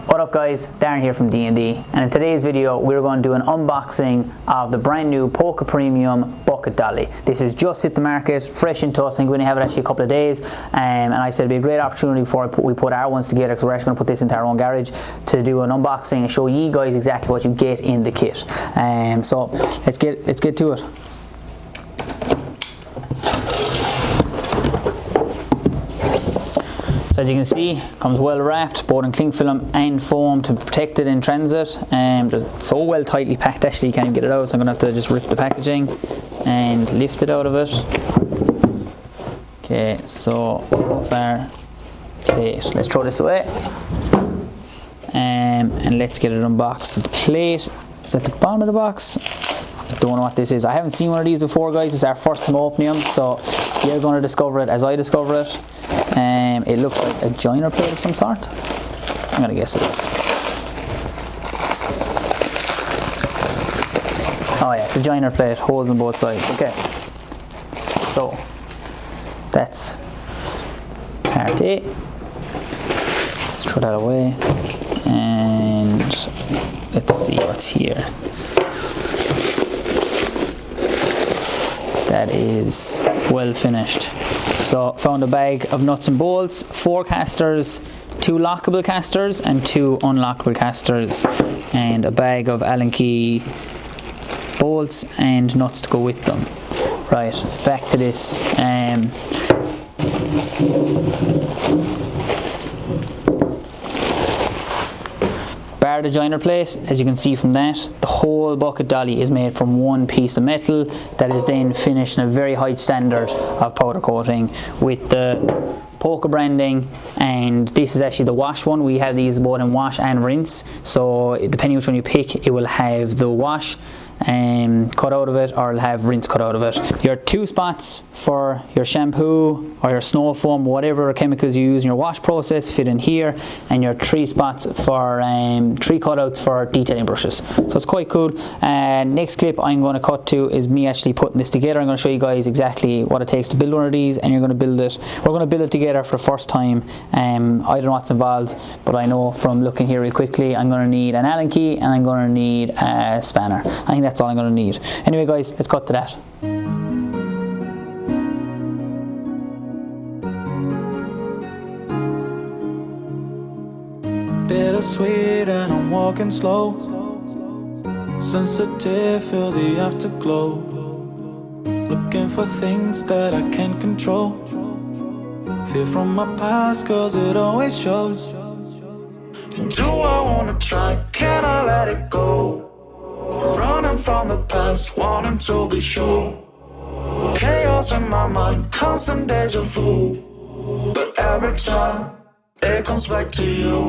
What up guys, Darren here from D&D, and in today's video we're going to do an unboxing of the brand new Poka Premium Bucket Trolley. This has just hit the market, fresh into us. I think we only have it actually a couple of days, and I said it'd be a great opportunity before we put our ones together, because we're actually going to put this into our own garage to do an unboxing and show you guys exactly what you get in the kit. So let's get to it. So as you can see, it comes well wrapped, both in cling film and foam to protect it in transit. It's so well tightly packed actually you can't even get it out, so I'm going to have to just rip the packaging and lift it out of it. Okay, so far, plate. Let's throw this away. And let's get it unboxed. The plate is at the bottom of the box. I don't know what this is. I haven't seen one of these before guys, it's our first time opening them, so you're going to discover it as I discover it. It looks like a joiner plate of some sort. I'm going to guess it is. Oh yeah, it's a joiner plate, holes on both sides. Okay, so that's part A. Let's throw that away and let's see what's here. That is well finished. So found a bag of nuts and bolts, 4 casters, 2 lockable casters and 2 unlockable casters, and a bag of Allen key bolts and nuts to go with them. Right, back to this. Bar the joiner plate, as you can see from that, the whole bucket dolly is made from one piece of metal that is then finished in a very high standard of powder coating with the Poka branding, and this is actually the wash one. We have these both in wash and rinse, so depending which one you pick, it will have the wash cut out of it or it'll have rinse cut out of it. Your 2 spots for your shampoo or your snow foam, whatever chemicals you use in your wash process, fit in here, and your 3 spots for 3 cutouts for detailing brushes. So it's quite cool. Next clip I'm going to cut to is me actually putting this together. I'm going to show you guys exactly what it takes to build one of these, and you're going to build it. We're going to build it together for the first time. I don't know what's involved, but I know from looking here really quickly I'm going to need an Allen key and I'm going to need a spanner. I think that's all I'm going to need. Anyway guys, let's cut to that. Bittersweet and I'm walking slow, sensitive, feel the afterglow, looking for things that I can't control, fear from my past cause it always shows. Do I wanna try, can I let it go? Running from the past, wanting to be sure. Chaos in my mind, constant deja vu, but every time it comes back to you.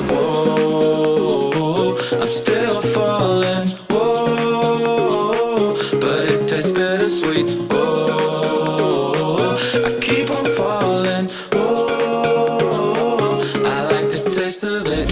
Whoa, I'm still falling. Whoa, but it tastes bittersweet. Whoa, I keep on falling. Whoa, I like the taste of it.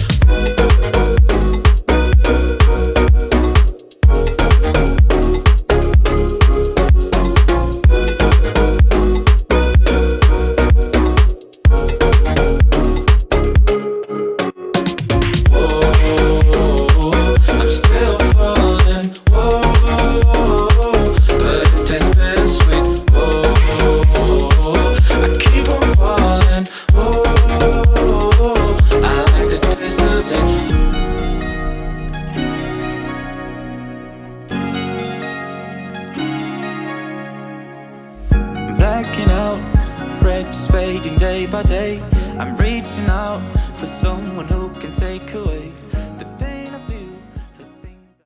Blacking out, afraid just fading day by day. I'm reaching out for someone who can take away